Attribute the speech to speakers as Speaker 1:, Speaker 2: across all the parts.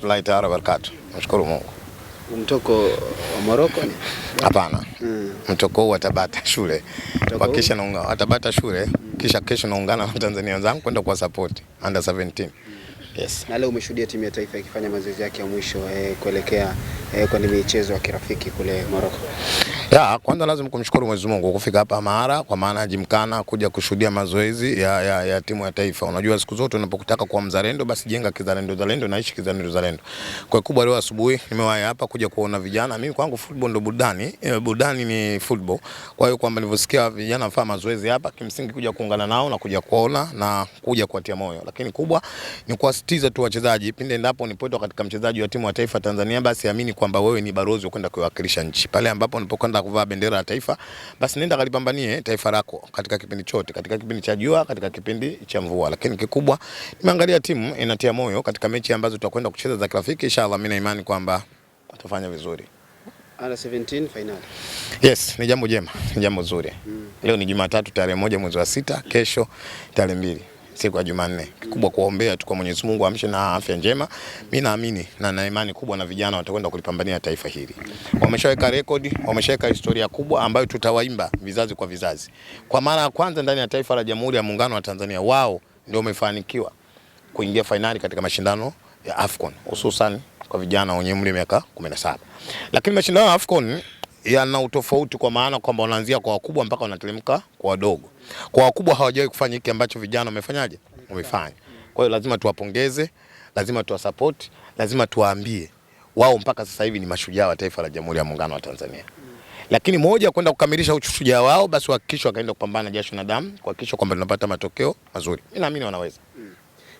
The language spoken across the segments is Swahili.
Speaker 1: warahmatullahi ta'ala wabarakatuh. Nashukuru Mungu.
Speaker 2: Mtoko wa Morocco ni?
Speaker 1: Hapana. Mtoko wa Tabata shule. Kwa kisha naungana Tabata shule, kisha kesho naungana na Tanzania wenzangu kwenda kwa support under 17. Yes.
Speaker 2: Na leo umeshuhudia timu ya taifa ikifanya mazoezi yake ya mwisho kuelekea kwenye michezo ya kirafiki kule Morocco.
Speaker 1: Ya, kwanza lazima kumshukuru Mwenyezi Mungu kufika hapa Mara kwa maana jimkana kuja kushuhudia mazoezi ya timu ya taifa. Unajua siku zote unapokutaka kuwa mzalendo basi jenga kizalendo na ishi kizalendo. Kwa kubwa leo asubuhi nimewahi hapa kuja kuona vijana. Mimi kwangu football ndo burudani, burudani ni football. Kwa hiyo kwamba nilivyosikia vijana wafanya mazoezi hapa kimsingi kuja kuungana nao na kuja kuona na kuja kuatia moyo. Lakini kubwa ni kuwasitiza tu wachezaji pindi endapo nipoitwa katika mchezaji wa timu ya taifa Tanzania basi amini kwamba wewe ni balozi kwenda kuwakilisha nchi. Pale ambapo unapokwenda kuvaa bendera ya taifa basi nenda kalipambanie taifa lako katika kipindi chote, katika kipindi cha jua, katika kipindi cha mvua. Lakini kikubwa nimeangalia timu inatia moyo katika mechi ambazo tutakwenda kucheza za kirafiki. Inshallah mimi na imani kwamba watafanya vizuri.
Speaker 2: Under 17 final.
Speaker 1: Yes, ni jambo jema, ni jambo zuri. Leo ni Jumatatu tarehe 1 mwezi wa 6, kesho tarehe 2. Siku ya Jumanne. Kikubwa kuombea tu kwa Mwenyezi Mungu amshe na afya njema. Mimi naamini na imani kubwa na vijana watakwenda kulipambania taifa hili. Wameshaweka rekodi, wameshaweka historia kubwa ambayo tutawaimba vizazi kwa vizazi. Kwa mara ya kwanza ndani ya taifa la Jamhuri ya Muungano wa Tanzania wao ndio wamefanikiwa kuingia finali katika mashindano ya AFCON, hususan kwa vijana wenye umri wa miaka 17. Lakini mashindano ya AFCON yana utofauti kwa maana kwamba wanaanzia kwa wakubwa mpaka wanateremka kwa wadogo. Kwa wakubwa hawajawahi kufanya hiki ambacho vijana wamefanyaje? Wamefanya. Kwa hiyo lazima tuwapongeze, lazima tuwasupport, lazima tuwaambie wao mpaka sasa hivi ni mashujaa wa taifa la Jamhuri ya Muungano wa Tanzania. Lakini moja kwenda kukamilisha ushujaa wao basi hakikisha wakaenda kupambana jasho na damu, kuhakikisha kwamba tunapata matokeo mazuri. Mimi naamini wanaweza.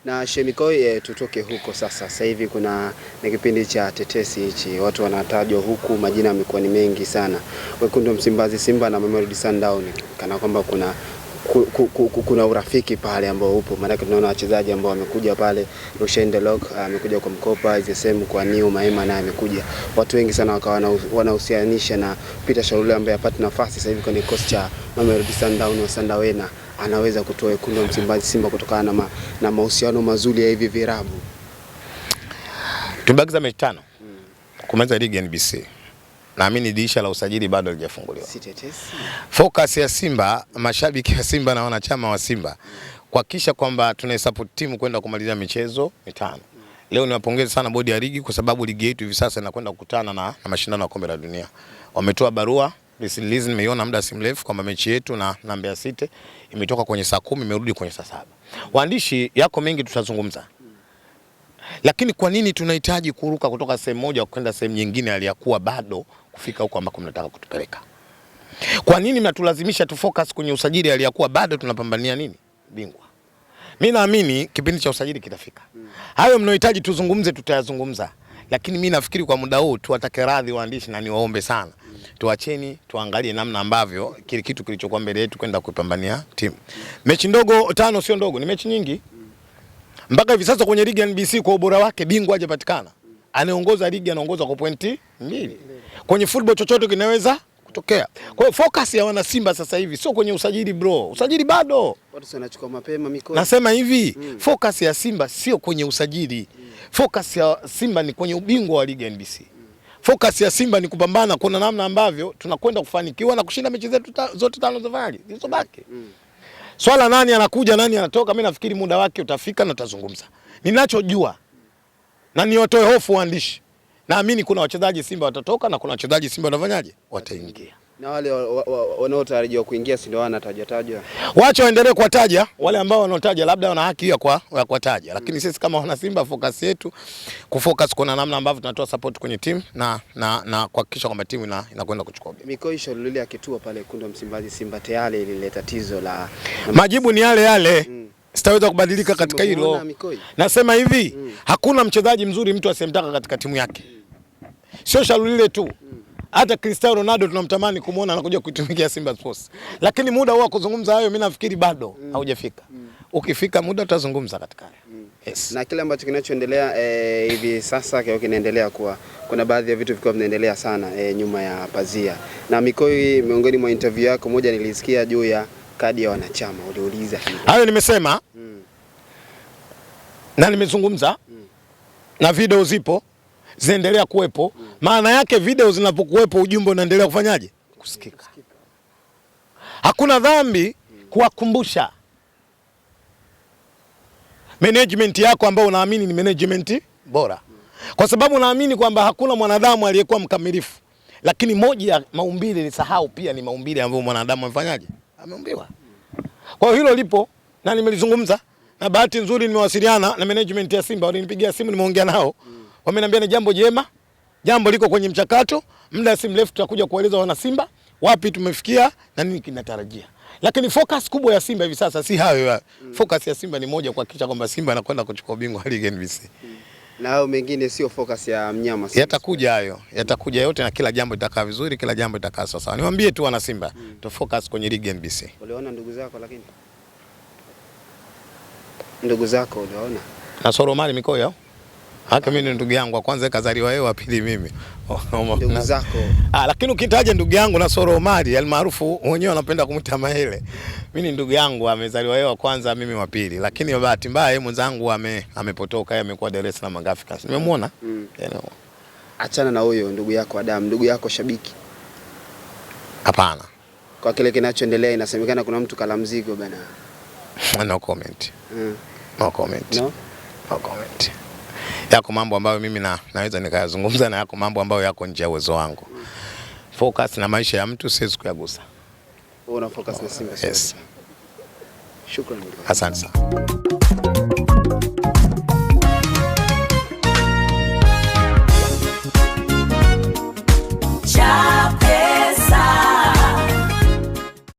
Speaker 2: Na Shemikoi, tutoke huko sasa hivi kuna kipindi cha tetesi hichi, watu wanatajwa huku, majina yamekuwa ni mengi sana. Wekundu wa Msimbazi Simba na Mamelodi Sundowns, kana kwamba kuna urafiki pale ambao upo. Maana tunaona wachezaji ambao wamekuja pale, Rushain Delok amekuja kwa mkopa, Izesemu kwa Niu Maema na amekuja. Watu wengi sana wakawa wanahusianisha na Peter Sharule ambaye apata nafasi sasa hivi kwenye kikosi cha Mamelodi Sundowns wa Sundowns, anaweza kutoa Wekundu wa Msimbazi Simba kutokana na mahusiano mazuri ya hivi virabu.
Speaker 1: Tumebakiza mechi 5 kumaliza ligi NBC. Naamini dirisha la usajili bado halijafunguliwa. Focus ya Simba, mashabiki wa Simba na wanachama wa Simba kuhakikisha kwamba tunaisupport timu kwenda kumaliza michezo 5. Leo niwapongeze sana bodi ya ligi kwa sababu ligi yetu hivi sasa inakwenda kukutana na mashindano ya kombe la dunia. Wametoa barua release, nimeiona muda si mrefu kwamba mechi yetu na Mbeya City imetoka kwenye saa 10 imerudi kwenye saa 7. Waandishi yako mengi tutazungumza. Lakini kwa nini tunahitaji kuruka kutoka sehemu moja kwenda sehemu nyingine aliyakuwa bado kufika huko ambako mnataka kutupeleka? Kwa nini mnatulazimisha tufocus kwenye usajili aliyakuwa bado tunapambania nini? Bingwa. Mimi naamini kipindi cha usajili kitafika. Hayo mnaohitaji tuzungumze tutayazungumza. Lakini mimi nafikiri kwa muda huu tuwatake radhi waandishi na niwaombe sana. Tuacheni tuangalie namna ambavyo kile kitu kilichokuwa mbele yetu kwenda kuipambania timu. Mechi ndogo 5 sio ndogo, ni mechi nyingi. Mpaka hivi sasa kwenye ligi ya NBC kwa ubora wake bingwa hajapatikana. Anaongoza ligi, anaongoza kwa pointi 2. Kwenye football chochote kinaweza kutokea. Kwa hiyo focus ya wana Simba sasa hivi sio kwenye usajili bro. Usajili bado.
Speaker 2: Watu wanachukua mapema mikono.
Speaker 1: Nasema hivi, focus ya Simba sio kwenye usajili. Focus ya Simba ni kwenye ubingwa wa ligi ya NBC. Focus ya Simba ni kupambana kuna namna ambavyo tunakwenda kufanikiwa na kushinda mechi zetu zote 5 za finali zilizobaki. Swala nani anakuja nani anatoka, mimi nafikiri muda wake utafika na tutazungumza. Ninachojua na niwatoe hofu waandishi, naamini kuna wachezaji Simba watatoka na kuna wachezaji Simba wanafanyaje wataingia.
Speaker 2: Na wale wanaotarajiwa kuingia si ndio wanatajwa.
Speaker 1: Wacha waendelee kuwataja wale ambao wanaotaja, labda wana haki ya kuwataja. Lakini sisi kama wana Simba focus yetu kufocus kuna namna ambavyo tunatoa support kwenye timu na kuhakikisha kwamba timu inakwenda kuchukua ubingwa.
Speaker 2: Mikoi Sharule akitua pale Wekundu wa Msimbazi Simba tayari ile tatizo la
Speaker 1: majibu ni yale. Sitaweza kubadilika katika hilo. Nasema hivi, hakuna mchezaji mzuri mtu asiyemtaka katika timu yake. Sio Sharule tu. Hata Cristiano Ronaldo tunamtamani kumuona anakuja kuitumikia Simba Sports. Lakini muda huo kuzungumza hayo mimi nafikiri bado haujafika. Ukifika muda tutazungumza katika hayo. Yes.
Speaker 2: Na kile ambacho kinachoendelea hivi sasa kinaendelea kuwa kuna baadhi ya vitu vikao vinaendelea sana nyuma ya pazia. Na Mikoi, miongoni mwa interview yako moja nilisikia juu ya kadi ya wanachama, uliuliza hivi.
Speaker 1: Hayo nimesema. Na nimezungumza. na video zipo zinaendelea kuwepo. Maana yake video zinapokuwepo ujumbe unaendelea kufanyaje? Kusikika. Hakuna dhambi kuwakumbusha management yako ambao unaamini ni management bora, kwa sababu naamini kwamba hakuna mwanadamu aliyekuwa mkamilifu, lakini moja ya maumbile ni sahau pia ni maumbile ambayo mwanadamu amefanyaje? Ameumbiwa. Kwa hiyo hilo lipo na nimelizungumza, na bahati nzuri nimewasiliana na management ya Simba, walinipigia simu, nimeongea nao, wameniambia ni jambo jema, jambo liko kwenye mchakato, muda si mrefu tutakuja kueleza wana Simba wapi tumefikia na nini kinatarajia. Lakini focus kubwa ya Simba hivi sasa si hayo. Focus ya Simba ni moja, kuhakikisha kwamba Simba anakwenda kuchukua ubingwa wa ligi NBC.
Speaker 2: Na hao mengine sio focus ya mnyama
Speaker 1: Simba. Yatakuja hayo, yatakuja yote, na kila jambo litakaa vizuri, kila jambo litakaa sawa. Niwaambie tu wana Simba, to focus kwenye ligi NBC.
Speaker 2: Uliona ndugu zako, lakini ndugu zako uliona?
Speaker 1: Na Soromali Mikoyo yao. Haka mimi ni ndugu yangu wa kwanza, kazaliwa yeye, wa pili mimi.
Speaker 2: Ndugu zako.
Speaker 1: Lakini ukitaja ndugu yangu na Soromali almaarufu wenyewe wanapenda kumuita Mahele. Mimi ni ndugu yangu, amezaliwa yeye wa kwanza, mimi wa pili. Lakini bahati mbaya yeye mwenzangu amepotoka, yeye amekuwa Dar es Salaam Africans. Nimemwona.
Speaker 2: Achana na huyo ndugu yako Adam, ndugu yako shabiki.
Speaker 1: Hapana.
Speaker 2: Kwa kile kinachoendelea inasemekana kuna mtu kala mzigo bana.
Speaker 1: No comment. No comment. No comment. Yako mambo ambayo mimi naweza nikayazungumza, na yako mambo ambayo yako nje ya uwezo wangu. Focus na maisha ya mtu siwezi kuyagusa.
Speaker 2: Wewe una focus na Simba.
Speaker 1: Yes.
Speaker 2: Shukrani.
Speaker 1: Asante sana.